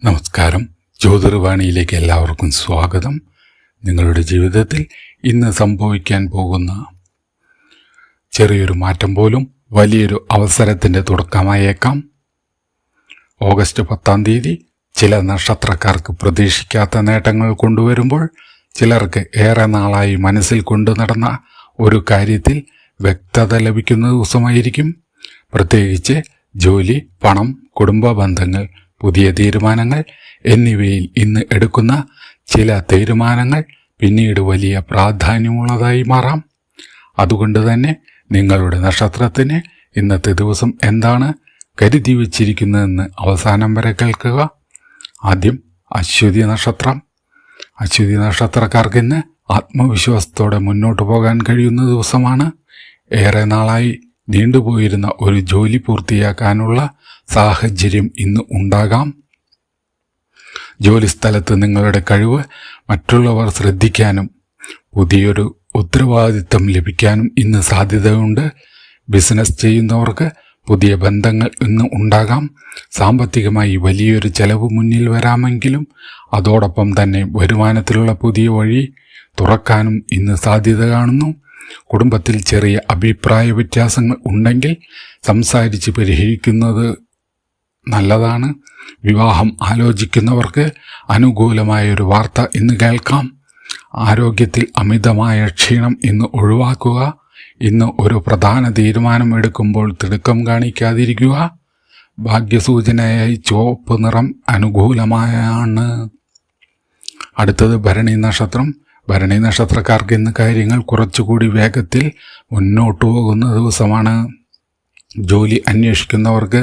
നമസ്കാരം. ജ്യോതിർവാണിയിലേക്ക് എല്ലാവർക്കും സ്വാഗതം. നിങ്ങളുടെ ജീവിതത്തിൽ ഇന്ന് സംഭവിക്കാൻ പോകുന്ന ചെറിയൊരു മാറ്റം പോലും വലിയൊരു അവസരത്തിൻ്റെ തുടക്കമായേക്കാം. ഓഗസ്റ്റ് 10 ചില നക്ഷത്രക്കാർക്ക് പ്രതീക്ഷിക്കാത്ത നേട്ടങ്ങൾ കൊണ്ടുവരുമ്പോൾ, ചിലർക്ക് ഏറെ നാളായി മനസ്സിൽ കൊണ്ടു നടന്ന ഒരു കാര്യത്തിൽ വ്യക്തത ലഭിക്കുന്ന ദിവസമായിരിക്കും. പ്രത്യേകിച്ച് ജോലി, പണം, കുടുംബ ബന്ധങ്ങൾ, പുതിയ തീരുമാനങ്ങൾ എന്നിവയിൽ ഇന്ന് എടുക്കുന്ന ചില തീരുമാനങ്ങൾ പിന്നീട് വലിയ പ്രാധാന്യമുള്ളതായി മാറാം. അതുകൊണ്ട് തന്നെ നിങ്ങളുടെ നക്ഷത്രത്തിന് ഇന്നത്തെ ദിവസം എന്താണ് കരുതി വച്ചിരിക്കുന്നതെന്ന് അവസാനം വരെ കേൾക്കുക. ആദ്യം അശ്വതി നക്ഷത്രം. അശ്വതി നക്ഷത്രക്കാർക്ക് ഇന്ന് ആത്മവിശ്വാസത്തോടെ മുന്നോട്ട് പോകാൻ കഴിയുന്ന ദിവസമാണ്. ഏറെ നാളായി നീണ്ടുപോയിരുന്ന ഒരു ജോലി പൂർത്തിയാക്കാനുള്ള സാഹചര്യം ഇന്ന് ഉണ്ടാകാം. ജോലിസ്ഥലത്ത് നിങ്ങളുടെ കഴിവ് മറ്റുള്ളവർ ശ്രദ്ധിക്കാനും പുതിയൊരു ഉത്തരവാദിത്തം ലഭിക്കാനും ഇന്ന് സാധ്യതയുണ്ട്. ബിസിനസ് ചെയ്യുന്നവർക്ക് പുതിയ ബന്ധങ്ങൾ ഇന്ന് ഉണ്ടാകാം. സാമ്പത്തികമായി വലിയൊരു ചെലവ് മുന്നിൽ വരാമെങ്കിലും അതോടൊപ്പം തന്നെ വരുമാനത്തിലുള്ള പുതിയ വഴി തുറക്കാനും ഇന്ന് സാധ്യത കാണുന്നു. കുടുംബത്തിൽ ചെറിയ അഭിപ്രായ വ്യത്യാസങ്ങൾ ഉണ്ടെങ്കിൽ സംസാരിച്ച് പരിഹരിക്കുന്നത് നല്ലതാണ്. വിവാഹം ആലോചിക്കുന്നവർക്ക് അനുകൂലമായൊരു വാർത്ത ഇന്ന് കേൾക്കാം. ആരോഗ്യത്തിൽ അമിതമായ ക്ഷീണം ഇന്ന് ഒഴിവാക്കുക. ഇന്ന് ഒരു പ്രധാന തീരുമാനം എടുക്കുമ്പോൾ തിടുക്കം കാണിക്കാതിരിക്കുക. ഭാഗ്യസൂചനയായി ചുവപ്പ് നിറം അനുകൂലമായാണ്. അടുത്തത് ഭരണി നക്ഷത്രം. ഭരണി നക്ഷത്രക്കാർക്ക് ഇന്ന് കാര്യങ്ങൾ കുറച്ചുകൂടി വേഗത്തിൽ മുന്നോട്ടു പോകുന്ന ദിവസമാണ്. ജോലി അന്വേഷിക്കുന്നവർക്ക്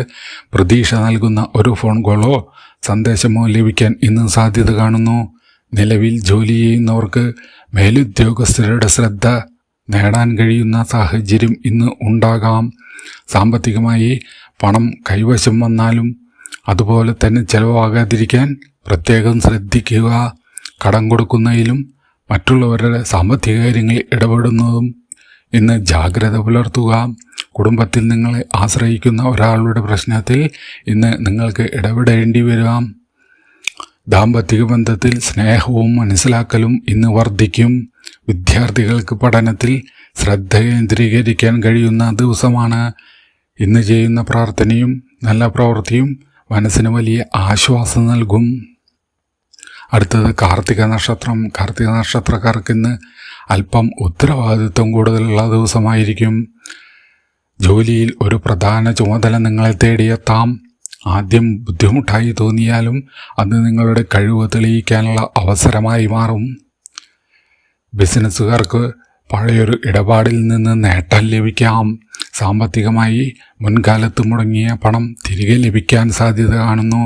പ്രതീക്ഷ നൽകുന്ന ഒരു ഫോൺ കോളോ സന്ദേശമോ ലഭിക്കാൻ ഇന്ന് സാധ്യത കാണുന്നു. നിലവിൽ ജോലി ചെയ്യുന്നവർക്ക് മേലുദ്യോഗസ്ഥരുടെ ശ്രദ്ധ നേടാൻ കഴിയുന്ന സാഹചര്യം ഇന്ന് ഉണ്ടാകാം. സാമ്പത്തികമായി പണം കൈവശം വന്നാലും അതുപോലെ തന്നെ ചെലവാകാതിരിക്കാൻ പ്രത്യേകം ശ്രദ്ധിക്കുക. കടം കൊടുക്കുന്നതിലും മറ്റുള്ളവരുടെ സാമ്പത്തിക കാര്യങ്ങളിൽ ഇടപെടുന്നതും ഇന്ന് ജാഗ്രത പുലർത്തുക. കുടുംബത്തിൽ നിങ്ങളെ ആശ്രയിക്കുന്ന ഒരാളുടെ പ്രശ്നത്തിൽ ഇന്ന് നിങ്ങൾക്ക് ഇടപെടേണ്ടി വരാം. ദാമ്പത്തിക ബന്ധത്തിൽ സ്നേഹവും മനസ്സിലാക്കലും ഇന്ന് വർദ്ധിക്കും. വിദ്യാർത്ഥികൾക്ക് പഠനത്തിൽ ശ്രദ്ധ കേന്ദ്രീകരിക്കാൻ കഴിയുന്ന ദിവസമാണ്. ഇന്ന് ചെയ്യുന്ന പ്രാർത്ഥനയും നല്ല പ്രവൃത്തിയും മനസ്സിന് വലിയ ആശ്വാസം നൽകും. അടുത്തത് കാർത്തിക നക്ഷത്രം. കാർത്തിക നക്ഷത്രക്കാർക്ക് ഇന്ന് അല്പം ഉത്തരവാദിത്വം കൂടുതലുള്ള ദിവസമായിരിക്കും. ജോലിയിൽ ഒരു പ്രധാന ചുമതല നിങ്ങളെ തേടിയെത്താം. ആദ്യം ബുദ്ധിമുട്ടായി തോന്നിയാലും അത് നിങ്ങളുടെ കഴിവ് തെളിയിക്കാനുള്ള അവസരമായി മാറും. ബിസിനസ്സുകാർക്ക് പഴയൊരു ഇടപാടിൽ നിന്ന് നേട്ടം ലഭിക്കാം. സാമ്പത്തികമായി മുൻകാലത്ത് മുടങ്ങിയ പണം തിരികെ ലഭിക്കാൻ സാധ്യത കാണുന്നു.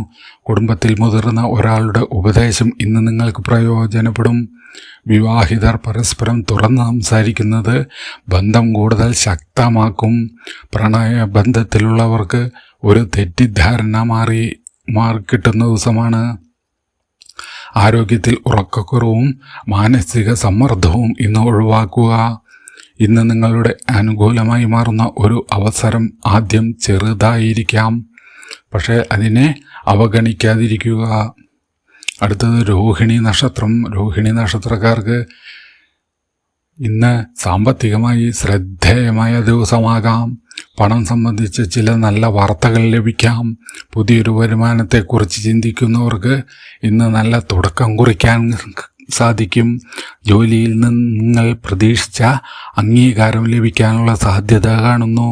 കുടുംബത്തിൽ മുതിർന്ന ഒരാളുടെ ഉപദേശം ഇന്ന് നിങ്ങൾക്ക് പ്രയോജനപ്പെടും. വിവാഹിതർ പരസ്പരം തുറന്ന് സംസാരിക്കുന്നത് ബന്ധം കൂടുതൽ ശക്തമാക്കും. പ്രണയബന്ധത്തിലുള്ളവർക്ക് ഒരു തെറ്റിദ്ധാരണ മാറിക്കിട്ടുന്ന ദിവസമാണ്. ആരോഗ്യത്തിൽ ഉറക്കക്കുറവും മാനസിക സമ്മർദ്ദവും ഇന്ന് ഒഴിവാക്കുക. ഇന്ന് നിങ്ങളുടെ അനുകൂലമായി മാറുന്ന ഒരു അവസരം ആദ്യം ചെറുതായിരിക്കാം, പക്ഷേ അതിനെ അവഗണിക്കാതിരിക്കുക. അടുത്തത് രോഹിണി നക്ഷത്രം. രോഹിണി നക്ഷത്രക്കാർക്ക് ഇന്ന് സാമ്പത്തികമായി ശ്രദ്ധേയമായ ദിവസമാകാം. പണം സംബന്ധിച്ച് ചില നല്ല വാർത്തകൾ ലഭിക്കാം. പുതിയൊരു വരുമാനത്തെക്കുറിച്ച് ചിന്തിക്കുന്നവർക്ക് ഇന്ന് നല്ല തുടക്കം കുറിക്കാൻ സാധിക്കും. ജോലിയിൽ നിന്ന് നിങ്ങൾ പ്രതീക്ഷിച്ച അംഗീകാരം ലഭിക്കാനുള്ള സാധ്യത കാണുന്നു.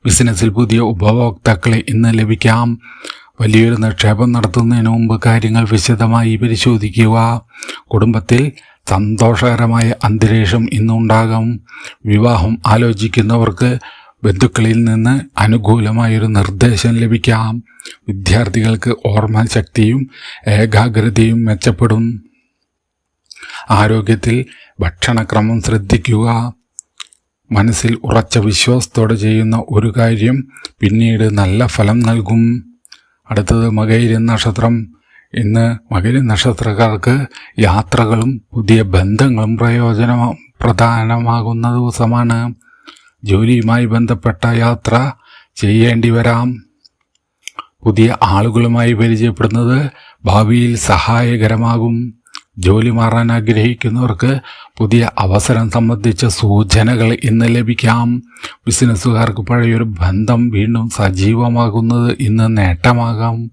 ബിസിനസ്സിൽ പുതിയ ഉപഭോക്താക്കളെ ഇന്ന് ലഭിക്കാം. വലിയൊരു നിക്ഷേപം നടത്തുന്നതിന് മുമ്പ് കാര്യങ്ങൾ വിശദമായി പരിശോധിക്കുക. കുടുംബത്തിൽ സന്തോഷകരമായ അന്തരീക്ഷം ഇന്നുണ്ടാകും. വിവാഹം ആലോചിക്കുന്നവർക്ക് ബന്ധുക്കളിൽ നിന്ന് അനുകൂലമായൊരു നിർദ്ദേശം ലഭിക്കാം. വിദ്യാർത്ഥികൾക്ക് ഓർമ്മശക്തിയും ഏകാഗ്രതയും മെച്ചപ്പെടും. ആരോഗ്യത്തിൽ ഭക്ഷണക്രമം ശ്രദ്ധിക്കുക. മനസ്സിൽ ഉറച്ച വിശ്വാസത്തോടെ ചെയ്യുന്ന ഒരു കാര്യം പിന്നീട് നല്ല ഫലം നൽകും. അടുത്തത് മകയിര നക്ഷത്രം. ഇന്ന് മകയിര നക്ഷത്രക്കാർക്ക് യാത്രകളും പുതിയ ബന്ധങ്ങളും പ്രധാനമാകുന്ന ദിവസമാണ്. ജോലിയുമായി ബന്ധപ്പെട്ട യാത്ര ചെയ്യേണ്ടി വരാം. പുതിയ ആളുകളുമായി പരിചയപ്പെടുന്നത് ഭാവിയിൽ സഹായകരമാകും. ജോലി മാറാൻ ആഗ്രഹിക്കുന്നവർക്ക് പുതിയ അവസരം സംബന്ധിച്ച സൂചനകൾ ഇന്ന് ലഭിക്കാം. ബിസിനസ്സുകാർക്ക് പഴയൊരു ബന്ധം വീണ്ടും സജീവമാകുന്നത് ഇന്ന് നേട്ടമാകാം.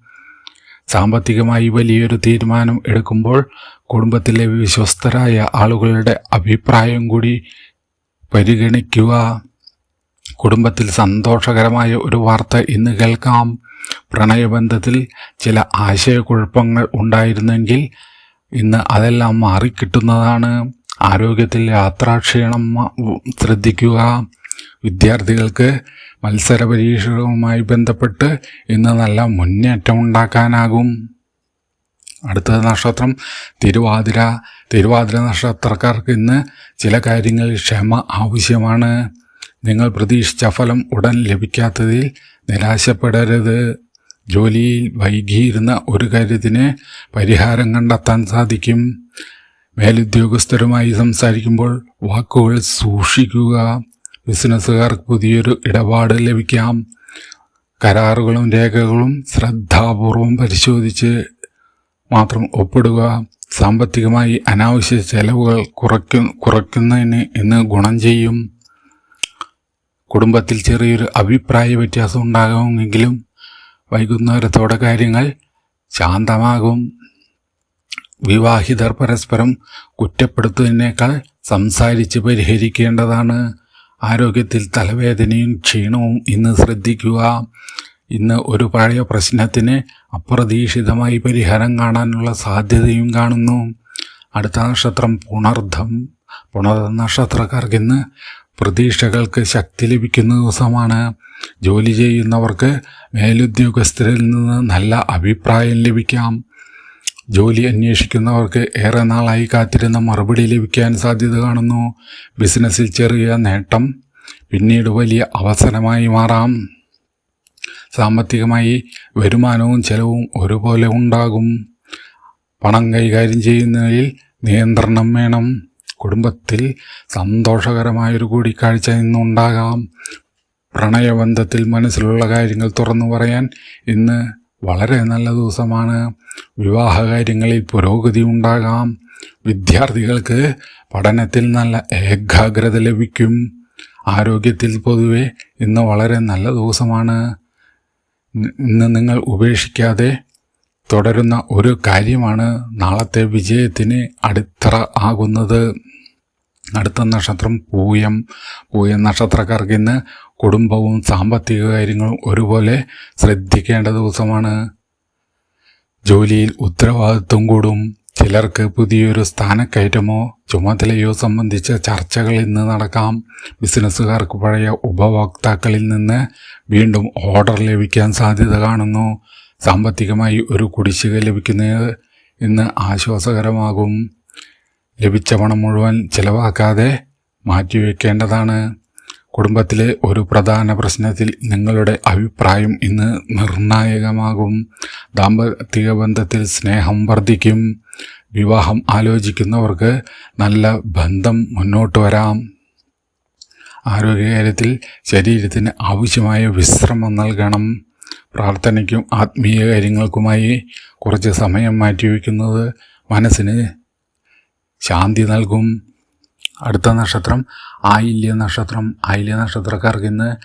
സാമ്പത്തികമായി വലിയൊരു തീരുമാനം എടുക്കുമ്പോൾ കുടുംബത്തിലെ വിശ്വസ്തരായ ആളുകളുടെ അഭിപ്രായം കൂടി പരിഗണിക്കുക. കുടുംബത്തിൽ സന്തോഷകരമായ ഒരു വാർത്ത ഇന്ന് കേൾക്കാം. പ്രണയബന്ധത്തിൽ ചില ആശയക്കുഴപ്പങ്ങൾ ഉണ്ടായിരുന്നെങ്കിൽ ഇന്ന് അതെല്ലാം മാറിക്കിട്ടുന്നതാണ്. ആരോഗ്യത്തിൽ യാത്രാക്ഷീണം ശ്രദ്ധിക്കുക. വിദ്യാർത്ഥികൾക്ക് മത്സര പരീക്ഷകളുമായി ബന്ധപ്പെട്ട് ഇന്ന് നല്ല മുന്നേറ്റം ഉണ്ടാക്കാനാകും. അടുത്ത നക്ഷത്രം തിരുവാതിര. തിരുവാതിര നക്ഷത്രക്കാർക്ക് ഇന്ന് ചില കാര്യങ്ങളിൽ ക്ഷമ ആവശ്യമാണ്. നിങ്ങൾ പ്രതീക്ഷിച്ച ഫലം ഉടൻ ലഭിക്കാത്തതിൽ നിരാശപ്പെടരുത്. ജോലിയിൽ വൈകിയിരുന്ന ഒരു കാര്യത്തിന് പരിഹാരം കണ്ടെത്താൻ സാധിക്കും. മേലുദ്യോഗസ്ഥരുമായി സംസാരിക്കുമ്പോൾ വാക്കുകൾ സൂക്ഷിക്കുക. ബിസിനസ്സുകാർക്ക് പുതിയൊരു ഇടപാട് ലഭിക്കാം. കരാറുകളും രേഖകളും ശ്രദ്ധാപൂർവം പരിശോധിച്ച് മാത്രം ഒപ്പിടുക. സാമ്പത്തികമായി അനാവശ്യ ചെലവുകൾ കുറയ്ക്കുന്നതിന് ഇന്ന് ഗുണം ചെയ്യും. കുടുംബത്തിൽ ചെറിയൊരു അഭിപ്രായ വ്യത്യാസം ഉണ്ടാകുമെങ്കിലും വൈകുന്നേരത്തോടെ കാര്യങ്ങൾ ശാന്തമാകും. വിവാഹിതർ പരസ്പരം കുറ്റപ്പെടുത്തുന്നതിനേക്കാൾ സംസാരിച്ച് പരിഹരിക്കേണ്ടതാണ്. ആരോഗ്യത്തിൽ തലവേദനയും ക്ഷീണവും ഇന്ന് ശ്രദ്ധിക്കുക. ഇന്ന് ഒരു പഴയ പ്രശ്നത്തിന് അപ്രതീക്ഷിതമായി പരിഹാരം കാണാനുള്ള സാധ്യതയും കാണുന്നു. അടുത്ത നക്ഷത്രം പുണർദം. പുണർദം നക്ഷത്രക്കാർക്ക് ഇന്ന് പ്രതീക്ഷകൾക്ക് ശക്തി ലഭിക്കുന്ന ദിവസമാണ്. ജോലി ചെയ്യുന്നവർക്ക് മേലുദ്യോഗസ്ഥരിൽ നിന്ന് നല്ല അഭിപ്രായം ലഭിക്കാം. ജോലി അന്വേഷിക്കുന്നവർക്ക് ഏറെ നാളായി കാത്തിരുന്ന മറുപടി ലഭിക്കാൻ സാധ്യത കാണുന്നു. ബിസിനസ്സിൽ ചെറിയ നേട്ടം പിന്നീട് വലിയ അവസരമായി മാറാം. സാമ്പത്തികമായി വരുമാനവും ചെലവും ഒരുപോലെ ഉണ്ടാകും. പണം കൈകാര്യം ചെയ്യുന്നതിൽ നിയന്ത്രണം വേണം. കുടുംബത്തിൽ സന്തോഷകരമായൊരു കൂടിക്കാഴ്ച ഇന്നുണ്ടാകാം. പ്രണയബന്ധത്തിൽ മനസ്സിലുള്ള കാര്യങ്ങൾ തുറന്നു പറയാൻ ഇന്ന് വളരെ നല്ല ദിവസമാണ്. വിവാഹകാര്യങ്ങളിൽ പുരോഗതി ഉണ്ടാകാം. വിദ്യാർത്ഥികൾക്ക് പഠനത്തിൽ നല്ല ഏകാഗ്രത ലഭിക്കും. ആരോഗ്യത്തിൽ പൊതുവെ ഇന്ന് വളരെ നല്ല ദിവസമാണ്. ഇന്ന് നിങ്ങൾ ഉപേക്ഷിക്കാതെ തുടരുന്ന ഒരു കാര്യമാണ് നാളത്തെ വിജയത്തിന് അടിത്തറ ആകുന്നത്. അടുത്ത നക്ഷത്രം പൂയം. പൂയം നക്ഷത്രക്കാർക്ക് ഇന്ന് കുടുംബവും സാമ്പത്തിക കാര്യങ്ങളും ഒരുപോലെ ശ്രദ്ധിക്കേണ്ട ദിവസമാണ്. ജോലിയിൽ ഉത്തരവാദിത്വം കൂടും. ചിലർക്ക് പുതിയൊരു സ്ഥാനക്കയറ്റമോ ചുമതലയോ സംബന്ധിച്ച ചർച്ചകൾ ഇന്ന് നടക്കാം. ബിസിനസ്സുകാർക്ക് പഴയ ഉപഭോക്താക്കളിൽ നിന്ന് വീണ്ടും ഓർഡർ ലഭിക്കാൻ സാധ്യത കാണുന്നു. സാമ്പത്തികമായി ഒരു കുടിശ്ശിക ലഭിക്കുന്നത് ഇന്ന് ആശ്വാസകരമാകും. ലഭിച്ച പണം മുഴുവൻ ചിലവാക്കാതെ മാറ്റിവെക്കേണ്ടതാണ്. കുടുംബത്തിലെ ഒരു പ്രധാന പ്രശ്നത്തിൽ നിങ്ങളുടെ അഭിപ്രായം ഇന്ന് നിർണായകമാകും. ദാമ്പത്തിക ബന്ധത്തിൽ സ്നേഹം വർദ്ധിക്കും. വിവാഹം ആലോചിക്കുന്നവർക്ക് നല്ല ബന്ധം മുന്നോട്ട് വരാം. ആരോഗ്യകാര്യത്തിൽ ശരീരത്തിന് ആവശ്യമായ വിശ്രമം നൽകണം. പ്രാർത്ഥനയ്ക്കും ആത്മീയ കാര്യങ്ങൾക്കുമായി കുറച്ച് സമയം മാറ്റിവെക്കുന്നത് മനസ്സിന് ശാന്തി നൽകും. അടുത്ത നക്ഷത്രം ആയില്യ നക്ഷത്രം. ആയില്യ നക്ഷത്രക്കാർക്ക് ഇന്ന്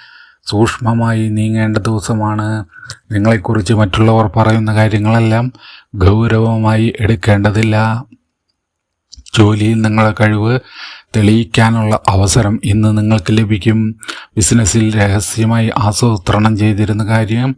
സൂക്ഷ്മമായി നീങ്ങേണ്ട ദിവസമാണ്. നിങ്ങളെക്കുറിച്ച് മറ്റുള്ളവർ പറയുന്ന കാര്യങ്ങളെല്ലാം ഗൗരവമായി എടുക്കേണ്ടതില്ല. ജോലിയിൽ നിങ്ങളുടെ കഴിവ് തെളിയിക്കാനുള്ള അവസരം ഇന്ന് നിങ്ങൾക്ക് ലഭിക്കും. ബിസിനസ്സിൽ രഹസ്യമായി ആസൂത്രണം ചെയ്തിരുന്ന കാര്യം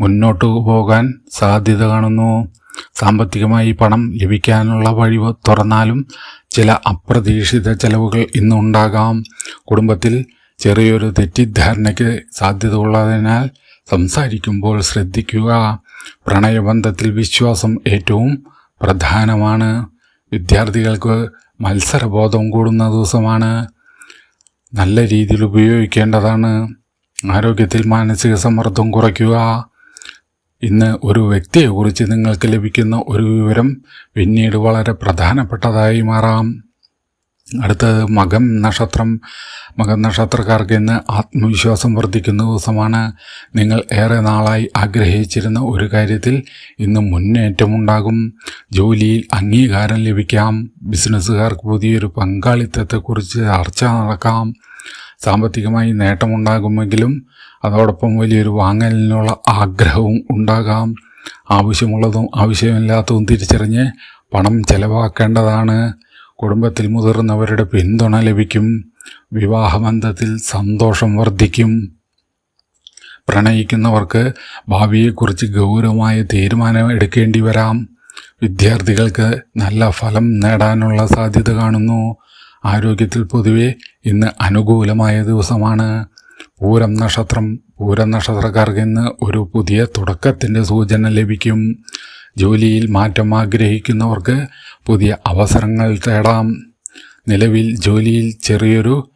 മുന്നോട്ട് പോകാൻ സാധ്യത കാണുന്നു. സാമ്പത്തികമായി പണം ലഭിക്കാനുള്ള വഴി തുറന്നാലും ചില അപ്രതീക്ഷിത ചെലവുകൾ ഇന്നുണ്ടാകാം. കുടുംബത്തിൽ ചെറിയൊരു തെറ്റിദ്ധാരണയ്ക്ക് സാധ്യത ഉള്ളതിനാൽ സംസാരിക്കുമ്പോൾ ശ്രദ്ധിക്കുക. പ്രണയബന്ധത്തിൽ വിശ്വാസം ഏറ്റവും പ്രധാനമാണ്. വിദ്യാർത്ഥികൾക്ക് മത്സരബോധം കൂടുന്ന ദിവസമാണ്. നല്ല രീതിയിൽ ഉപയോഗിക്കേണ്ടതാണ്. ആരോഗ്യത്തിൽ മാനസിക സമ്മർദ്ദം കുറയ്ക്കുക. ഇന്ന് ഒരു വ്യക്തിയെക്കുറിച്ച് നിങ്ങൾക്ക് ലഭിക്കുന്ന ഒരു വിവരം പിന്നീട് വളരെ പ്രധാനപ്പെട്ടതായി മാറാം. അടുത്തത് മകം നക്ഷത്രം. മകം നക്ഷത്രക്കാർക്ക് ഇന്ന് ആത്മവിശ്വാസം വർദ്ധിക്കുന്ന ദിവസമാണ്. നിങ്ങൾ ഏറെ നാളായി ആഗ്രഹിച്ചിരുന്ന ഒരു കാര്യത്തിൽ ഇന്ന് മുന്നേറ്റമുണ്ടാകും. ജോലിയിൽ അംഗീകാരം ലഭിക്കാം. ബിസിനസ്സുകാർക്ക് പുതിയൊരു പങ്കാളിത്തത്തെക്കുറിച്ച് ചർച്ച നടക്കാം. സാമ്പത്തികമായി നേട്ടമുണ്ടാകുമെങ്കിലും അതോടൊപ്പം വലിയൊരു വാങ്ങലിനുള്ള ആഗ്രഹവും ഉണ്ടാകാം. ആവശ്യമുള്ളതും ആവശ്യമില്ലാത്തതും തിരിച്ചറിഞ്ഞ് പണം ചെലവാക്കേണ്ടതാണ്. കുടുംബത്തിൽ മുതിർന്നവരുടെ പിന്തുണ ലഭിക്കും. വിവാഹബന്ധത്തിൽ സന്തോഷം വർദ്ധിക്കും. പ്രണയിക്കുന്നവർക്ക് ഭാവിയെക്കുറിച്ച് ഗൗരവമായ തീരുമാനം എടുക്കേണ്ടി വരാം. വിദ്യാർത്ഥികൾക്ക് നല്ല ഫലം നേടാനുള്ള സാധ്യത കാണുന്നു. ആരോഗ്യത്തിൽ പൊതുവെ ഇന്ന് അനുകൂലമായ ദിവസമാണ്. പൂരം നക്ഷത്രം. പൂരം നക്ഷത്രക്കാർക്ക് ഇന്ന് ഒരു പുതിയ തുടക്കത്തിൻ്റെ സൂചന ലഭിക്കും. ജോലിയിൽ മാറ്റം ആഗ്രഹിക്കുന്നവർക്ക് പുതിയ അവസരങ്ങൾ തേടാം. നിലവിൽ ജോലിയിൽ ചെറിയൊരു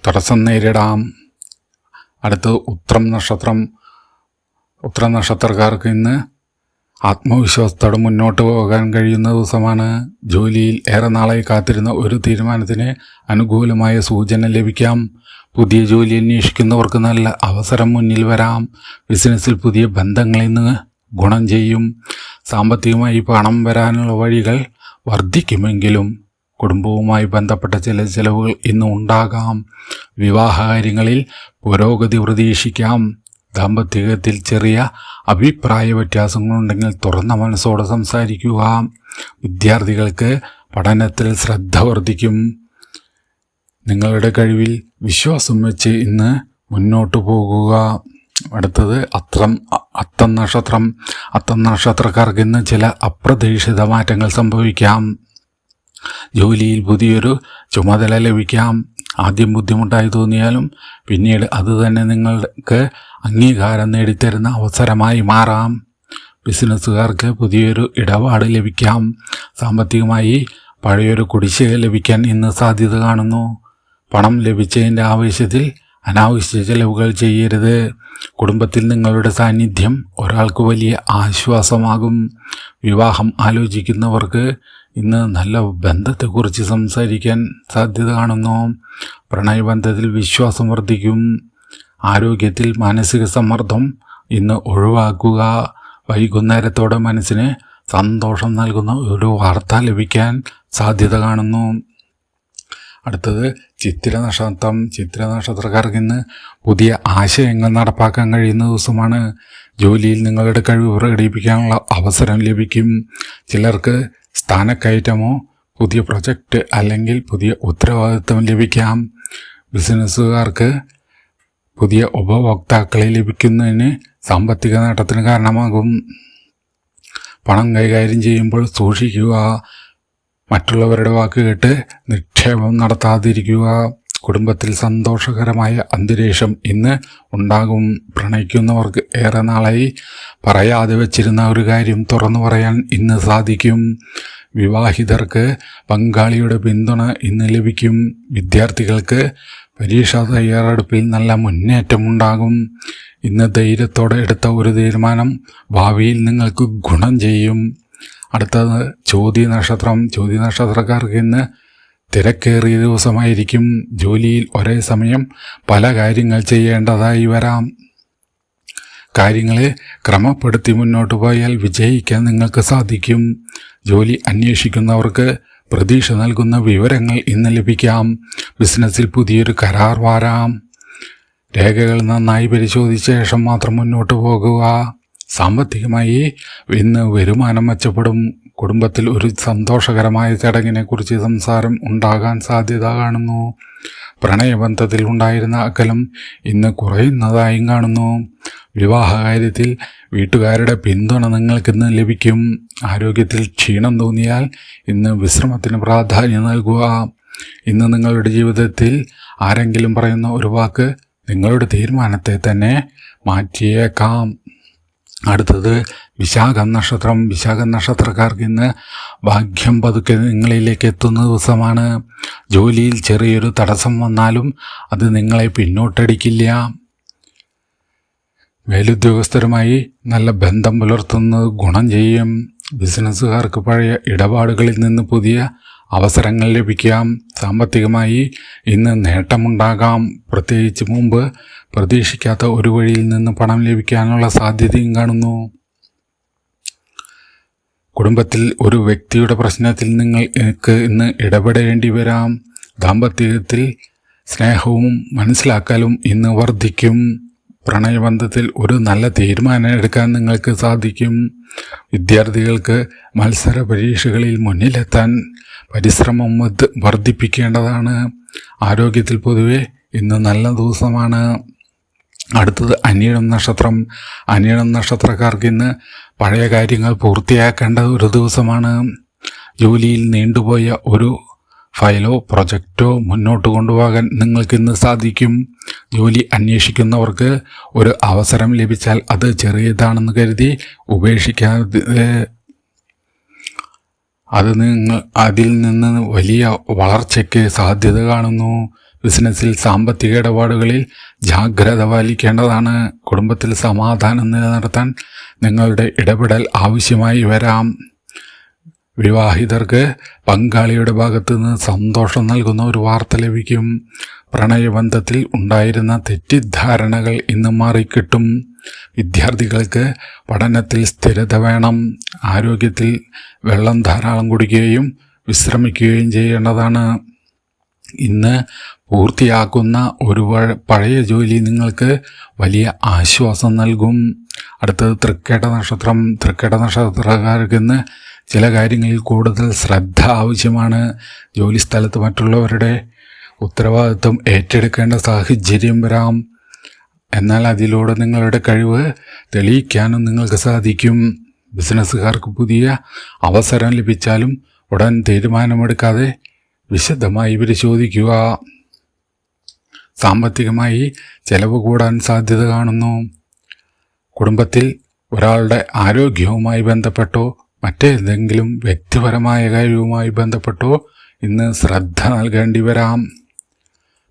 തടസ്സം നേരിടാം. അടുത്ത് ഉത്രം നക്ഷത്രം. ഉത്രം നക്ഷത്രക്കാർക്ക് ഇന്ന് ആത്മവിശ്വാസത്തോടെ മുന്നോട്ട് പോകാൻ കഴിയുന്ന ദിവസമാണ്. ജോലിയിൽ ഏറെ നാളായി കാത്തിരുന്ന ഒരു തീരുമാനത്തിന് അനുകൂലമായ സൂചന ലഭിക്കാം. പുതിയ ജോലി അന്വേഷിക്കുന്നവർക്ക് നല്ല അവസരം മുന്നിൽ വരാം. ബിസിനസ്സിൽ പുതിയ ബന്ധങ്ങളിൽ നിന്ന് ഗുണം ചെയ്യും. സാമ്പത്തികമായി പണം വരാനുള്ള വഴികൾ വർദ്ധിക്കുമെങ്കിലും കുടുംബവുമായി ബന്ധപ്പെട്ട ചില ചെലവുകൾ ഇന്ന് ഉണ്ടാകാം. വിവാഹകാര്യങ്ങളിൽ പുരോഗതി പ്രതീക്ഷിക്കാം. ദാമ്പത്യത്തിൽ ചെറിയ അഭിപ്രായ വ്യത്യാസങ്ങളുണ്ടെങ്കിൽ തുറന്ന മനസ്സോടെ സംസാരിക്കുക. വിദ്യാർത്ഥികൾക്ക് പഠനത്തിൽ ശ്രദ്ധ വർദ്ധിക്കും. നിങ്ങളുടെ കഴിവിൽ വിശ്വാസം വെച്ച് ഇന്ന് മുന്നോട്ട് പോകുക. അടുത്തത് അത്തം നക്ഷത്രം. അത്തം നക്ഷത്രക്കാർക്ക് ഇന്ന് ചില അപ്രതീക്ഷിത മാറ്റങ്ങൾ സംഭവിക്കാം. ജോലിയിൽ പുതിയൊരു ചുമതല ലഭിക്കാം. ആദ്യം ബുദ്ധിമുട്ടായി തോന്നിയാലും പിന്നീട് അതുതന്നെ നിങ്ങൾക്ക് അംഗീകാരം നേടിത്തരുന്ന അവസരമായി മാറാം. ബിസിനസ്സുകാർക്ക് പുതിയൊരു ഇടപാട് ലഭിക്കാം. സാമ്പത്തികമായി പഴയൊരു കുടിശ്ശിക ലഭിക്കാൻ ഇന്ന് സാധ്യത കാണുന്നു. പണം ലഭിച്ചതിൻ്റെ ആവേശത്തിൽ അനാവശ്യ ചെലവുകൾ ചെയ്യരുത്. കുടുംബത്തിൽ നിങ്ങളുടെ സാന്നിധ്യം ഒരാൾക്ക് വലിയ ആശ്വാസമാകും. വിവാഹം ആലോചിക്കുന്നവർക്ക് ഇന്ന് നല്ല ബന്ധത്തെക്കുറിച്ച് സംസാരിക്കാൻ സാധ്യത കാണുന്നു. പ്രണയബന്ധത്തിൽ വിശ്വാസം വർദ്ധിക്കും. ആരോഗ്യത്തിൽ മാനസിക സമ്മർദ്ദം ഇന്ന് ഒഴിവാക്കുക. വൈകുന്നേരത്തോടെ മനസ്സിന് സന്തോഷം നൽകുന്ന ഒരു വാർത്ത ലഭിക്കാൻ സാധ്യത കാണുന്നു. അടുത്തത് ചിത്തിര നക്ഷത്രം. ചിത്തിര നക്ഷത്രക്കാർക്ക് ഇന്ന് പുതിയ ആശയങ്ങൾ നടപ്പാക്കാൻ കഴിയുന്ന ദിവസമാണ്. ജോലിയിൽ നിങ്ങളുടെ കഴിവ് പ്രകടിപ്പിക്കാനുള്ള അവസരം ലഭിക്കും. ചിലർക്ക് സ്ഥാനക്കയറ്റമോ പുതിയ പ്രൊജക്റ്റ് അല്ലെങ്കിൽ പുതിയ ഉത്തരവാദിത്വം ലഭിക്കാം. ബിസിനസ്സുകാർക്ക് പുതിയ ഉപഭോക്താക്കളെ ലഭിക്കുന്നതിന് സാമ്പത്തിക നേട്ടത്തിന് കാരണമാകും. പണം കൈകാര്യം ചെയ്യുമ്പോൾ സൂക്ഷിക്കുക. മറ്റുള്ളവരുടെ വാക്ക് കേട്ട് നിക്ഷേപം നടത്താതിരിക്കുക. കുടുംബത്തിൽ സന്തോഷകരമായ അന്തരീക്ഷം ഇന്ന് ഉണ്ടാകും. പ്രണയിക്കുന്നവർക്ക് ഏറെ നാളായി പറയാതെ വച്ചിരുന്ന ഒരു കാര്യം തുറന്നു പറയാൻ ഇന്ന് സാധിക്കും. വിവാഹിതർക്ക് പങ്കാളിയുടെ പിന്തുണ ഇന്ന് ലഭിക്കും. വിദ്യാർത്ഥികൾക്ക് പരീക്ഷാ തയ്യാറെടുപ്പിൽ നല്ല മുന്നേറ്റമുണ്ടാകും. ഇന്ന് ധൈര്യത്തോടെ എടുത്ത ഒരു തീരുമാനം ഭാവിയിൽ നിങ്ങൾക്ക് ഗുണം ചെയ്യും. അടുത്തത് ചോതി നക്ഷത്രം. ചോതി നക്ഷത്രക്കാർക്ക് ഇന്ന് തിരക്കേറിയ ദിവസമായിരിക്കും. ജോലിയിൽ ഒരേ സമയം പല കാര്യങ്ങൾ ചെയ്യേണ്ടതായി വരാം. കാര്യങ്ങളെ ക്രമപ്പെടുത്തി മുന്നോട്ട് പോയാൽ വിജയിക്കാൻ നിങ്ങൾക്ക് സാധിക്കും. ജോലി അന്വേഷിക്കുന്നവർക്ക് പ്രതീക്ഷ നൽകുന്ന വിവരങ്ങൾ ഇന്ന് ലഭിക്കാം. ബിസിനസ്സിൽ പുതിയൊരു കരാർ വരാം. രേഖകൾ നന്നായി പരിശോധിച്ച ശേഷം മാത്രം മുന്നോട്ട് പോകുക. സാമ്പത്തികമായി ഇന്ന് വരുമാനം മെച്ചപ്പെടും. കുടുംബത്തിൽ ഒരു സന്തോഷകരമായ ചടങ്ങിനെക്കുറിച്ച് സംസാരം ഉണ്ടാകാൻ സാധ്യത കാണുന്നു. പ്രണയബന്ധത്തിൽ ഉണ്ടായിരുന്ന അകലം ഇന്ന് കുറയുന്നതായും കാണുന്നു. വിവാഹകാര്യത്തിൽ വീട്ടുകാരുടെ പിന്തുണ നിങ്ങൾക്കിന്ന് ലഭിക്കും. ആരോഗ്യത്തിൽ ക്ഷീണം തോന്നിയാൽ ഇന്ന് വിശ്രമത്തിന് പ്രാധാന്യം നൽകുക. ഇന്ന് നിങ്ങളുടെ ജീവിതത്തിൽ ആരെങ്കിലും പറയുന്ന ഒരു വാക്ക് നിങ്ങളുടെ തീരുമാനത്തെ തന്നെ മാറ്റിയേക്കാം. അടുത്തത് വിശാഖം നക്ഷത്രം. വിശാഖം നക്ഷത്രക്കാർക്ക് ഇന്ന് ഭാഗ്യം പതുക്കെ നിങ്ങളിലേക്ക് എത്തുന്ന ദിവസമാണ്. ജോലിയിൽ ചെറിയൊരു തടസ്സം വന്നാലും അത് നിങ്ങളെ പിന്നോട്ടടിക്കില്ല. മേലുദ്യോഗസ്ഥരുമായി നല്ല ബന്ധം പുലർത്തുന്നത് ഗുണം ചെയ്യും. ബിസിനസ്സുകാർക്ക് പഴയ ഇടപാടുകളിൽ നിന്ന് പുതിയ അവസരങ്ങൾ ലഭിക്കാം. സാമ്പത്തികമായി ഇന്ന് നേട്ടമുണ്ടാകാം. പ്രത്യേകിച്ച് മുമ്പ് പ്രതീക്ഷിക്കാത്ത ഒരു വഴിയിൽ നിന്ന് പണം ലഭിക്കാനുള്ള സാധ്യതയും കാണുന്നു. കുടുംബത്തിൽ ഒരു വ്യക്തിയുടെ പ്രശ്നത്തിൽ നിങ്ങൾക്ക് ഇന്ന് ഇടപെടേണ്ടി വരാം. ദാമ്പത്യത്തിൽ സ്നേഹവും മനസ്സിലാക്കലും ഇന്ന് വർദ്ധിക്കും. പ്രണയബന്ധത്തിൽ ഒരു നല്ല തീരുമാനം എടുക്കാൻ നിങ്ങൾക്ക് സാധിക്കും. വിദ്യാർത്ഥികൾക്ക് മത്സര പരീക്ഷകളിൽ മുന്നിലെത്താൻ പരിശ്രമം വർദ്ധിപ്പിക്കേണ്ടതാണ്. ആരോഗ്യത്തിൽ പൊതുവെ ഇന്ന് നല്ല ദിവസമാണ്. അടുത്തത് അനിഴം നക്ഷത്രം. അനിഴം നക്ഷത്രക്കാർക്ക് ഇന്ന് പഴയ കാര്യങ്ങൾ പൂർത്തിയാക്കേണ്ട ഒരു ദിവസമാണ്. ജോലിയിൽ നീണ്ടുപോയ ഒരു ഫയലോ പ്രൊജക്റ്റോ മുന്നോട്ട് കൊണ്ടുപോകാൻ നിങ്ങൾക്കിന്ന് സാധിക്കും. ജോലി അന്വേഷിക്കുന്നവർക്ക് ഒരു അവസരം ലഭിച്ചാൽ അത് ചെറിയതാണെന്ന് കരുതി ഉപേക്ഷിക്കാതെ അതിൽ നിന്ന് വലിയ വളർച്ചയ്ക്ക് സാധ്യത കാണുന്നു. ബിസിനസ്സിൽ സാമ്പത്തിക ഇടപാടുകളിൽ ജാഗ്രത പാലിക്കേണ്ടതാണ്. കുടുംബത്തിൽ സമാധാനം നിലനിർത്താൻ നിങ്ങളുടെ ഇടപെടൽ ആവശ്യമായി വരാം. വിവാഹിതർക്ക് പങ്കാളിയുടെ ഭാഗത്തു നിന്ന് സന്തോഷം നൽകുന്ന ഒരു വാർത്ത ലഭിക്കും. പ്രണയബന്ധത്തിൽ ഉണ്ടായിരുന്ന തെറ്റിദ്ധാരണകൾ ഇന്ന് മാറിക്കിട്ടും. വിദ്യാർത്ഥികൾക്ക് പഠനത്തിൽ സ്ഥിരത വേണം. ആരോഗ്യത്തിൽ വെള്ളം ധാരാളം കുടിക്കുകയും വിശ്രമിക്കുകയും ചെയ്യേണ്ടതാണ്. ഇന്ന് പൂർത്തിയാക്കുന്ന ഒരു പഴയ ജോലി നിങ്ങൾക്ക് വലിയ ആശ്വാസം നൽകും. അടുത്തത് തൃക്കേട്ട നക്ഷത്രം. തൃക്കേട്ട നക്ഷത്രക്കാർക്ക് ഇന്ന് ചില കാര്യങ്ങളിൽ കൂടുതൽ ശ്രദ്ധ ആവശ്യമാണ്. ജോലിസ്ഥലത്ത് മറ്റുള്ളവരുടെ ഉത്തരവാദിത്വം ഏറ്റെടുക്കേണ്ട സാഹചര്യം വരാം. എന്നാൽ അതിലൂടെ നിങ്ങളുടെ കഴിവ് തെളിയിക്കാനും നിങ്ങൾക്ക് സാധിക്കും. ബിസിനസ്സുകാർക്ക് പുതിയ അവസരം ലഭിച്ചാലും ഉടൻ തീരുമാനമെടുക്കാതെ വിശദമായി പരിശോധിക്കുക. സാമ്പത്തികമായി ചെലവ് കൂടാൻ സാധ്യത കാണുന്നു. കുടുംബത്തിൽ ഒരാളുടെ ആരോഗ്യവുമായി ബന്ധപ്പെട്ടോ മറ്റേതെങ്കിലും വ്യക്തിപരമായ കാര്യവുമായി ബന്ധപ്പെട്ടോ ഇന്ന് ശ്രദ്ധ നൽകേണ്ടി വരാം.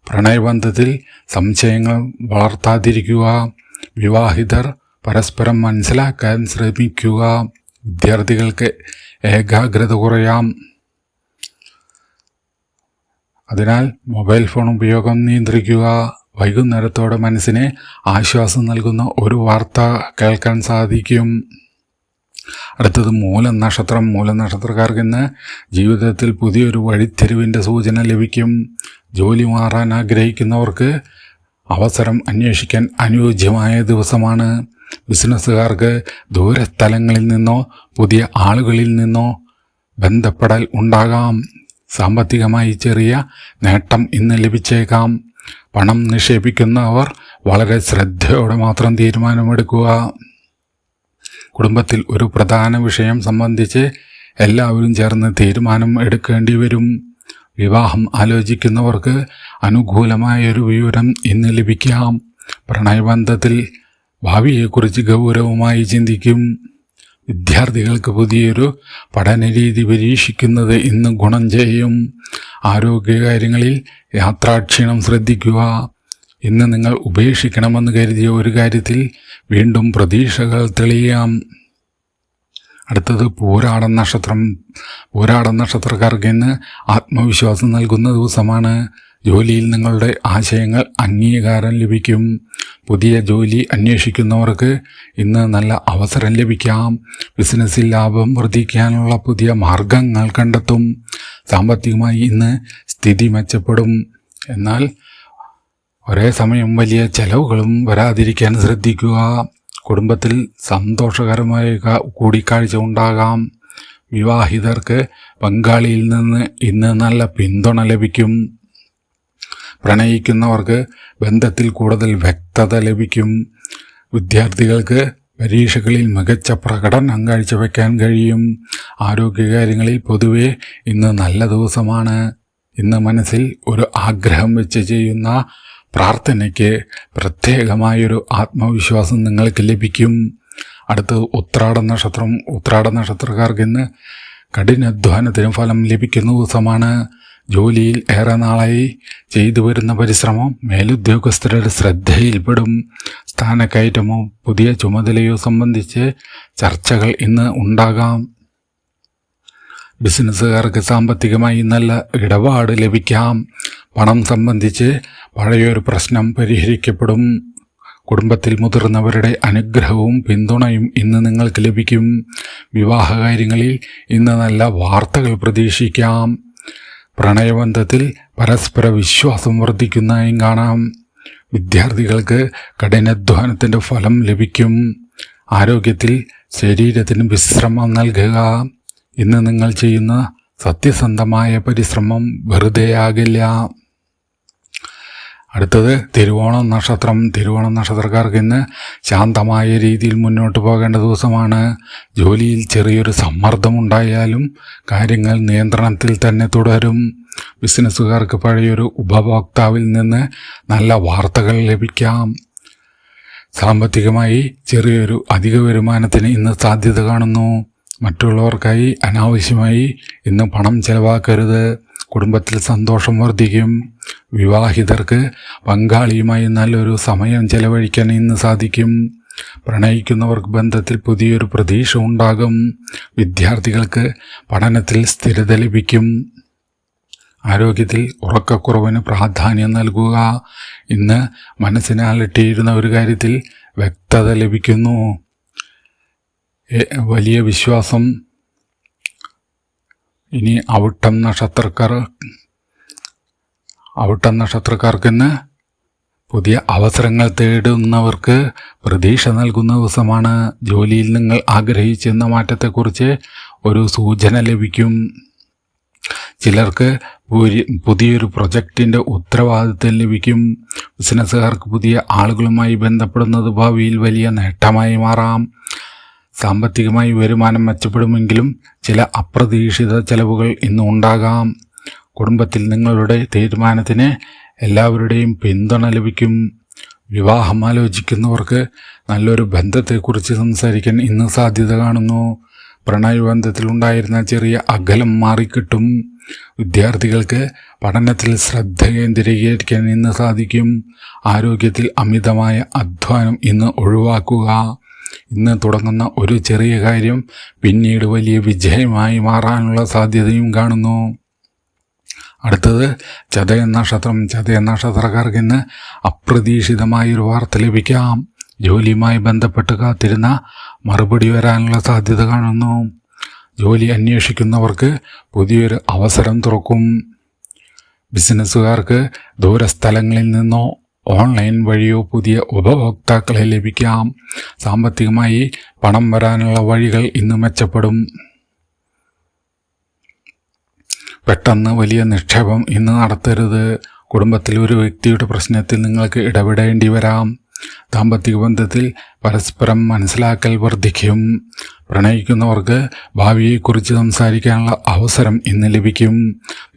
പ്രണയബന്ധത്തിൽ സംശയങ്ങൾ വളർത്താതിരിക്കുക. വിവാഹിതർ പരസ്പരം മനസ്സിലാക്കാൻ ശ്രമിക്കുക. വിദ്യാർത്ഥികൾക്ക് ഏകാഗ്രത കുറയാം. അതിനാൽ മൊബൈൽ ഫോൺ ഉപയോഗം നിയന്ത്രിക്കുക. വൈകുന്നേരത്തോടെ മനസ്സിന് ആശ്വാസം നൽകുന്ന ഒരു വാർത്ത കേൾക്കാൻ സാധിക്കും. അടുത്തത് മൂലം നക്ഷത്രം. മൂലം നക്ഷത്രക്കാർക്ക് ഇന്ന് ജീവിതത്തിൽ പുതിയൊരു വഴിത്തിരിവിൻ്റെ സൂചന ലഭിക്കും. ജോലി മാറാൻ ആഗ്രഹിക്കുന്നവർക്ക് അവസരം അന്വേഷിക്കാൻ അനുയോജ്യമായ ദിവസമാണ്. ബിസിനസ്സുകാർക്ക് ദൂരസ്ഥലങ്ങളിൽ നിന്നോ പുതിയ ആളുകളിൽ നിന്നോ ബന്ധപ്പെടൽ ഉണ്ടാകാം. സാമ്പത്തികമായി ചെറിയ നേട്ടം ഇന്ന് ലഭിച്ചേക്കാം. പണം നിക്ഷേപിക്കുന്നവർ വളരെ ശ്രദ്ധയോടെ മാത്രം തീരുമാനമെടുക്കുക. കുടുംബത്തിൽ ഒരു പ്രധാന വിഷയം സംബന്ധിച്ച് എല്ലാവരും ചേർന്ന് തീരുമാനം എടുക്കേണ്ടി വരും. വിവാഹം ആലോചിക്കുന്നവർക്ക് അനുകൂലമായൊരു വിവരം ഇന്ന് ലഭിക്കാം. പ്രണയബന്ധത്തിൽ ഭാവിയെക്കുറിച്ച് ഗൗരവമായി ചിന്തിക്കും. വിദ്യാർത്ഥികൾക്ക് പുതിയൊരു പഠനരീതി പരീക്ഷിക്കുന്നത് ഇന്ന് ഗുണം ചെയ്യും. ആരോഗ്യകാര്യങ്ങളിൽ യാത്രാക്ഷീണം ശ്രദ്ധിക്കുക. ഇന്ന് നിങ്ങൾ ഉപേക്ഷിക്കണമെന്ന് കരുതിയ ഒരു കാര്യത്തിൽ വീണ്ടും പ്രതീക്ഷകൾ തെളിയാം. അടുത്തത് പൂരാടൻ നക്ഷത്രം. പൂരാടൻ നക്ഷത്രക്കാർക്ക് ഇന്ന് ആത്മവിശ്വാസം നൽകുന്ന ദിവസമാണ്. ജോലിയിൽ നിങ്ങളുടെ ആശയങ്ങൾ അംഗീകാരം ലഭിക്കും. പുതിയ ജോലി അന്വേഷിക്കുന്നവർക്ക് ഇന്ന് നല്ല അവസരം ലഭിക്കാം. ബിസിനസ്സിൽ ലാഭം വർദ്ധിക്കാനുള്ള പുതിയ മാർഗങ്ങൾ കണ്ടെത്തും. സാമ്പത്തികമായി ഇന്ന് സ്ഥിതി മെച്ചപ്പെടും. എന്നാൽ ഒരേ സമയം വലിയ ചെലവുകളും വരാതിരിക്കാൻ ശ്രദ്ധിക്കുക. കുടുംബത്തിൽ സന്തോഷകരമായ കൂടിക്കാഴ്ച ഉണ്ടാകാം. വിവാഹിതർക്ക് പങ്കാളിയിൽ നിന്ന് ഇന്ന് നല്ല പിന്തുണ ലഭിക്കും. പ്രണയിക്കുന്നവർക്ക് ബന്ധത്തിൽ കൂടുതൽ വ്യക്തത ലഭിക്കും. വിദ്യാർത്ഥികൾക്ക് പരീക്ഷകളിൽ മികച്ച പ്രകടനം കാഴ്ചവെക്കാൻ കഴിയും. ആരോഗ്യകാര്യങ്ങളിൽ പൊതുവെ ഇന്ന് നല്ല ദിവസമാണ്. ഇന്ന് മനസ്സിൽ ഒരു ആഗ്രഹം വെച്ച് ചെയ്യുന്ന പ്രാർത്ഥനയ്ക്ക് പ്രത്യേകമായൊരു ആത്മവിശ്വാസം നിങ്ങൾക്ക് ലഭിക്കും. അടുത്ത് ഉത്രാട നക്ഷത്രം. ഉത്രാട നക്ഷത്രക്കാർക്ക് ഇന്ന് കഠിനാധ്വാനത്തിന് ഫലം ലഭിക്കുന്ന ദിവസമാണ്. ജോലിയിൽ ഏറെ നാളായി ചെയ്തു വരുന്ന പരിശ്രമം മേലുദ്യോഗസ്ഥരുടെ ശ്രദ്ധയിൽപ്പെടും. സ്ഥാനക്കയറ്റമോ പുതിയ ചുമതലയോ സംബന്ധിച്ച് ചർച്ചകൾ ഇന്ന് ഉണ്ടാകാം. ബിസിനസ്സുകാർക്ക് സാമ്പത്തികമായി നല്ല ഇടപാട് ലഭിക്കാം. പണം സംബന്ധിച്ച് പഴയൊരു പ്രശ്നം പരിഹരിക്കപ്പെടും. കുടുംബത്തിൽ മുതിർന്നവരുടെ അനുഗ്രഹവും പിന്തുണയും ഇന്ന് നിങ്ങൾക്ക് ലഭിക്കും. വിവാഹകാര്യങ്ങളിൽ ഇന്ന് നല്ല വാർത്തകൾ പ്രതീക്ഷിക്കാം. പ്രണയബന്ധത്തിൽ പരസ്പര വിശ്വാസം വർദ്ധിക്കുന്നതായും കാണാം. വിദ്യാർത്ഥികൾക്ക് കഠിനാധ്വാനത്തിൻ്റെ ഫലം ലഭിക്കും. ആരോഗ്യത്തിൽ ശരീരത്തിന് വിശ്രമം നൽകുക. ഇന്ന് നിങ്ങൾ ചെയ്യുന്ന സത്യസന്ധമായ പരിശ്രമം വെറുതെയാകില്ല. അടുത്തത് തിരുവോണം നക്ഷത്രം. തിരുവോണം നക്ഷത്രക്കാർക്ക് ഇന്ന് ശാന്തമായ രീതിയിൽ മുന്നോട്ട് പോകേണ്ട ദിവസമാണ്. ജോലിയിൽ ചെറിയൊരു സമ്മർദ്ദമുണ്ടായാലും കാര്യങ്ങൾ നിയന്ത്രണത്തിൽ തന്നെ തുടരും. ബിസിനസ്സുകാർക്ക് പഴയൊരു ഉപഭോക്താവിൽ നിന്ന് നല്ല വാർത്തകൾ ലഭിക്കാം. സാമ്പത്തികമായി ചെറിയൊരു അധിക വരുമാനത്തിന് ഇന്ന് സാധ്യത കാണുന്നു. മറ്റുള്ളവർക്കായി അനാവശ്യമായി ഇന്ന് പണം ചെലവാക്കരുത്. കുടുംബത്തിൽ സന്തോഷം വർദ്ധിക്കും. വിവാഹിതർക്ക് പങ്കാളിയുമായി നല്ലൊരു സമയം ചെലവഴിക്കാൻ ഇന്ന് സാധിക്കും. പ്രണയിക്കുന്നവർക്ക് ബന്ധത്തിൽ പുതിയൊരു പ്രതീക്ഷ ഉണ്ടാകും. വിദ്യാർത്ഥികൾക്ക് പഠനത്തിൽ സ്ഥിരത ലഭിക്കും. ആരോഗ്യത്തിൽ ഉറക്കക്കുറവിന് പ്രാധാന്യം നൽകുക. ഇന്ന് മനസ്സിനെ അലട്ടിയിരുന്ന ഒരു കാര്യത്തിൽ വ്യക്തത ലഭിക്കുന്നു. വലിയ വിശ്വാസം. ഇനി അവിട്ടം നക്ഷത്രക്കാർക്കിന്ന് പുതിയ അവസരങ്ങൾ തേടുന്നവർക്ക് പ്രതീക്ഷ നൽകുന്ന ദിവസമാണ്. ജോലിയിൽ നിങ്ങൾ ആഗ്രഹിച്ചെന്ന മാറ്റത്തെക്കുറിച്ച് ഒരു സൂചന ലഭിക്കും. ചിലർക്ക് പുതിയൊരു പ്രൊജക്റ്റിൻ്റെ ഉത്തരവാദിത്തം ലഭിക്കും. ബിസിനസ്സുകാർക്ക് പുതിയ ആളുകളുമായി ബന്ധപ്പെടുന്നത് ഭാവിയിൽ വലിയ നേട്ടമായി മാറാം. സാമ്പത്തികമായി വരുമാനം മെച്ചപ്പെടുമെങ്കിലും ചില അപ്രതീക്ഷിത ചെലവുകൾ ഇന്ന് ഉണ്ടാകാം. കുടുംബത്തിൽ നിങ്ങളുടെ തീരുമാനത്തിന് എല്ലാവരുടെയും പിന്തുണ ലഭിക്കും. വിവാഹം ആലോചിക്കുന്നവർക്ക് നല്ലൊരു ബന്ധത്തെക്കുറിച്ച് സംസാരിക്കാൻ ഇന്ന് സാധ്യത കാണുന്നു. പ്രണയബന്ധത്തിലുണ്ടായിരുന്ന ചെറിയ അകലം മാറിക്കിട്ടും. വിദ്യാർത്ഥികൾക്ക് പഠനത്തിൽ ശ്രദ്ധ കേന്ദ്രീകരിക്കാൻ ഇന്ന് സാധിക്കും. ആരോഗ്യത്തിൽ അമിതമായ അധ്വാനം ഇന്ന് ഒഴിവാക്കുക. ഇന്ന് തുടങ്ങുന്ന ഒരു ചെറിയ കാര്യം പിന്നീട് വലിയ വിജയമായി മാറാനുള്ള സാധ്യതയും കാണുന്നു. അടുത്തത് ചതയം നക്ഷത്രം. ചതയം നക്ഷത്രക്കാർക്ക് ഇന്ന് അപ്രതീക്ഷിതമായൊരു വാർത്ത ലഭിക്കാം. ജോലിയുമായി ബന്ധപ്പെട്ട് കാത്തിരുന്ന മറുപടി വരാനുള്ള സാധ്യത കാണുന്നു. ജോലി അന്വേഷിക്കുന്നവർക്ക് പുതിയൊരു അവസരം തുറക്കും. ബിസിനസ്സുകാർക്ക് ദൂരസ്ഥലങ്ങളിൽ നിന്നോ ഓൺലൈൻ വഴിയോ പുതിയ ഉപഭോക്താക്കളെ ലഭിക്കാം. സാമ്പത്തികമായി പണം വരാനുള്ള വഴികൾ ഇന്ന് മെച്ചപ്പെടും. പെട്ടെന്ന് വലിയ നിക്ഷേപം ഇന്ന് നടത്തരുത്. കുടുംബത്തിൽ ഒരു വ്യക്തിയുടെ പ്രശ്നത്തിൽ നിങ്ങൾക്ക് ഇടപെടേണ്ടി വരാം. ദാമ്പത്തിക ബന്ധത്തിൽ പരസ്പരം മനസ്സിലാക്കൽ വർദ്ധിക്കും. പ്രണയിക്കുന്നവർക്ക് ഭാവിയെക്കുറിച്ച് സംസാരിക്കാനുള്ള അവസരം ഇന്ന് ലഭിക്കും.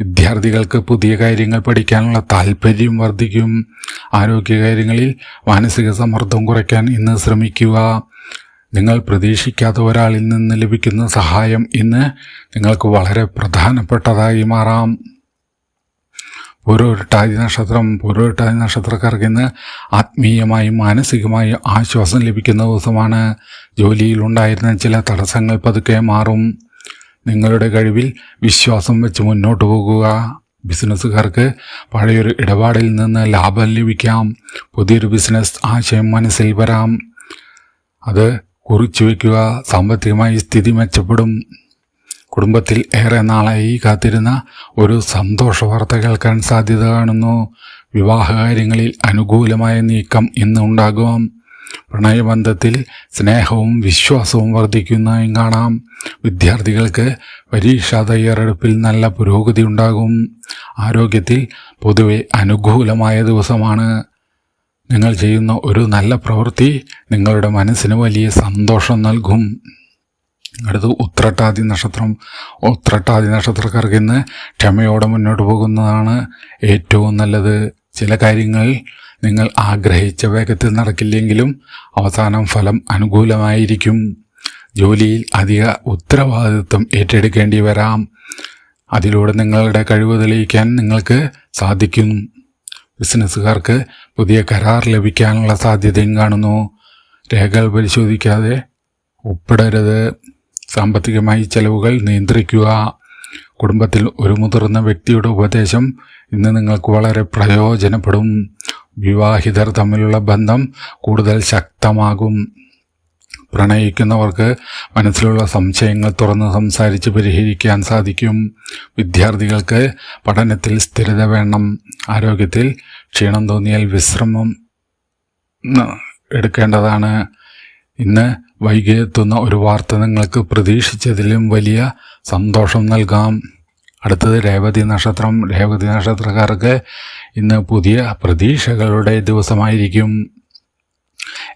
വിദ്യാർത്ഥികൾക്ക് പുതിയ കാര്യങ്ങൾ പഠിക്കാനുള്ള താല്പര്യം വർദ്ധിക്കും. ആരോഗ്യകാര്യങ്ങളിൽ മാനസിക സമ്മർദ്ദം കുറയ്ക്കാൻ ഇന്ന് ശ്രമിക്കുക. നിങ്ങൾ പ്രതീക്ഷിക്കാത്ത ഒരാളിൽ നിന്ന് ലഭിക്കുന്ന സഹായം ഇന്ന് നിങ്ങൾക്ക് വളരെ പ്രധാനപ്പെട്ടതായി മാറാം. പൂരോരുട്ടാതി നക്ഷത്രക്കാർക്ക് ഇന്ന് ആത്മീയമായും മാനസികമായും ആശ്വാസം ലഭിക്കുന്ന ദിവസമാണ്. ജോലിയിൽ ഉണ്ടായിരുന്ന ചില തടസ്സങ്ങൾ പതുക്കെ മാറും. നിങ്ങളുടെ കഴിവിൽ വിശ്വാസം വെച്ച് മുന്നോട്ട് പോകുക. ബിസിനസ്സുകാർക്ക് പഴയൊരു ഇടപാടിൽ നിന്ന് ലാഭം ലഭിക്കാം. പുതിയൊരു ബിസിനസ് ആശയം മനസ്സിൽ വരാം. അത് കുറിച്ചു വയ്ക്കുക. സാമ്പത്തികമായി സ്ഥിതി മെച്ചപ്പെടും. കുടുംബത്തിൽ ഏറെ നാളായി കാത്തിരുന്ന ഒരു സന്തോഷ വാർത്ത കേൾക്കാൻ സാധ്യത കാണുന്നു. വിവാഹകാര്യങ്ങളിൽ അനുകൂലമായ നീക്കം ഇന്ന് ഉണ്ടാകും. പ്രണയബന്ധത്തിൽ സ്നേഹവും വിശ്വാസവും വർദ്ധിക്കുന്നതായും കാണാം. വിദ്യാർത്ഥികൾക്ക് പരീക്ഷാ തയ്യാറെടുപ്പിൽ നല്ല പുരോഗതി ഉണ്ടാകും. ആരോഗ്യത്തിൽ പൊതുവെ അനുകൂലമായ ദിവസമാണ്. നിങ്ങൾ ചെയ്യുന്ന ഒരു നല്ല പ്രവൃത്തി നിങ്ങളുടെ മനസ്സിന് വലിയ സന്തോഷം നൽകും. അടുത്ത് ഉത്രട്ടാതി നക്ഷത്രക്കാർക്ക് ഇന്ന് ക്ഷമയോടെ മുന്നോട്ട് പോകുന്നതാണ് ഏറ്റവും നല്ലത്. ചില കാര്യങ്ങൾ നിങ്ങൾ ആഗ്രഹിച്ച വേഗത്തിൽ നടക്കില്ലെങ്കിലും അവസാനം ഫലം അനുകൂലമായിരിക്കും. ജോലിയിൽ അധിക ഉത്തരവാദിത്വം ഏറ്റെടുക്കേണ്ടി വരാം. അതിലൂടെ നിങ്ങളുടെ കഴിവ് തെളിയിക്കാൻ നിങ്ങൾക്ക് സാധിക്കും. ബിസിനസ്സുകാർക്ക് പുതിയ കരാർ ലഭിക്കാനുള്ള സാധ്യതയും കാണുന്നു. രേഖകൾ പരിശോധിക്കാതെ ഒപ്പിടരുത്. സാമ്പത്തികമായി ചെലവുകൾ നിയന്ത്രിക്കുക. കുടുംബത്തിൽ ഒരു മുതിർന്ന വ്യക്തിയുടെ ഉപദേശം ഇന്ന് നിങ്ങൾക്ക് വളരെ പ്രയോജനപ്പെടും. വിവാഹിതർ തമ്മിലുള്ള ബന്ധം കൂടുതൽ ശക്തമാകും. പ്രണയിക്കുന്നവർക്ക് മനസ്സിലുള്ള സംശയങ്ങൾ തുറന്ന് സംസാരിച്ച് പരിഹരിക്കാൻ സാധിക്കും. വിദ്യാർത്ഥികൾക്ക് പഠനത്തിൽ സ്ഥിരത വേണം. ആരോഗ്യത്തിൽ ക്ഷീണം തോന്നിയാൽ വിശ്രമം എടുക്കേണ്ടതാണ്. ഇന്ന് വൈകി എത്തുന്ന ഒരു വാർത്ത നിങ്ങൾക്ക് പ്രതീക്ഷിച്ചതിലും വലിയ സന്തോഷം നൽകാം. അടുത്തത് രേവതി നക്ഷത്രം. രേവതി നക്ഷത്രക്കാർക്ക് ഇന്ന് പുതിയ പ്രതീക്ഷകളുടെ ദിവസമായിരിക്കും.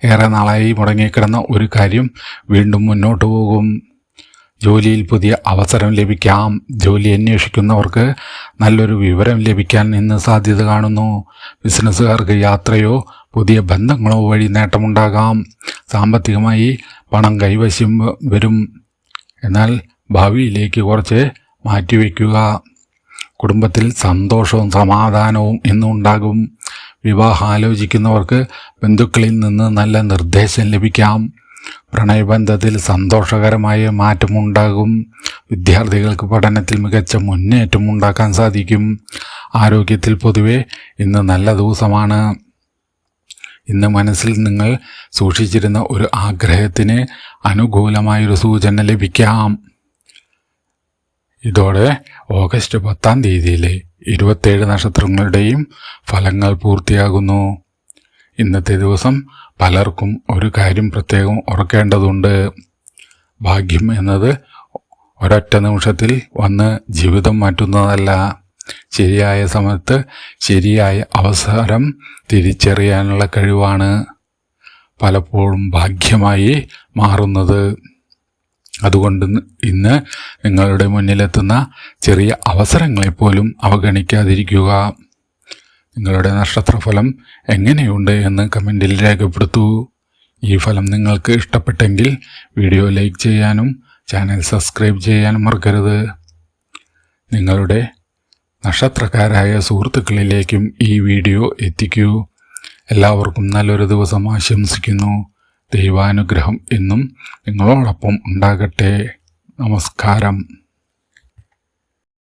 ഏറെ നാളായി മുടങ്ങിക്കിടന്ന ഒരു കാര്യം വീണ്ടും മുന്നോട്ട് പോകും. ജോലിയിൽ പുതിയ അവസരം ലഭിക്കാം. ജോലി അന്വേഷിക്കുന്നവർക്ക് നല്ലൊരു വിവരം ലഭിക്കാൻ ഇന്ന് സാധ്യത കാണുന്നു. ബിസിനസ്സുകാർക്ക് യാത്രയോ പുതിയ ബന്ധങ്ങളോ വഴി നേട്ടമുണ്ടാകാം. സാമ്പത്തികമായി പണം കൈവശം വരും. എന്നാൽ ഭാവിയിലേക്ക് കുറച്ച് മാറ്റിവെക്കുക. കുടുംബത്തിൽ സന്തോഷവും സമാധാനവും ഇന്നുണ്ടാകും. വിവാഹം ആലോചിക്കുന്നവർക്ക് ബന്ധുക്കളിൽ നിന്ന് നല്ല നിർദ്ദേശം ലഭിക്കാം. പ്രണയബന്ധത്തിൽ സന്തോഷകരമായ മാറ്റമുണ്ടാകും. വിദ്യാർത്ഥികൾക്ക് പഠനത്തിൽ മികച്ച മുന്നേറ്റം ഉണ്ടാക്കാൻ സാധിക്കും. ആരോഗ്യത്തിൽ പൊതുവെ ഇന്ന് നല്ല ദിവസമാണ്. ഇന്ന് മനസ്സിൽ നിങ്ങൾ സൂക്ഷിച്ചിരുന്ന ഒരു ആഗ്രഹത്തിന് അനുകൂലമായൊരു സൂചന ലഭിക്കാം. ഇതോടെ ഓഗസ്റ്റ് 10-ാം തീയതിയിലെ 27 നക്ഷത്രങ്ങളുടെയും ഫലങ്ങൾ പൂർത്തിയാകുന്നു. ഇന്നത്തെ ദിവസം പലർക്കും ഒരു കാര്യം പ്രത്യേകം ഓർക്കേണ്ടതുണ്ട്. ഭാഗ്യം എന്നത് ഒരൊറ്റ നിമിഷത്തിൽ വന്ന് ജീവിതം മാറ്റുന്നതല്ല. ശരിയായ സമയത്ത് ശരിയായ അവസരം തിരിച്ചറിയാനുള്ള കഴിവാണ് പലപ്പോഴും ഭാഗ്യമായി മാറുന്നത്. അതുകൊണ്ട് ഇന്ന് നിങ്ങളുടെ മുന്നിലെത്തുന്ന ചെറിയ അവസരങ്ങളെപ്പോലും അവഗണിക്കാതിരിക്കുക. നിങ്ങളുടെ നക്ഷത്രഫലം എങ്ങനെയുണ്ട് എന്ന് കമൻറ്റിൽ രേഖപ്പെടുത്തൂ. ഈ ഫലം നിങ്ങൾക്ക് ഇഷ്ടപ്പെട്ടെങ്കിൽ വീഡിയോ ലൈക്ക് ചെയ്യാനും ചാനൽ സബ്സ്ക്രൈബ് ചെയ്യാനും മറക്കരുത്. നിങ്ങളുടെ നക്ഷത്രക്കാരായ സുഹൃത്തുക്കളിലേക്കും ഈ വീഡിയോ എത്തിക്കൂ. എല്ലാവർക്കും നല്ലൊരു ദിവസം ആശംസിക്കുന്നു. ദൈവാനുഗ്രഹം എന്നും നിങ്ങളോടൊപ്പം ഉണ്ടാകട്ടെ. നമസ്കാരം.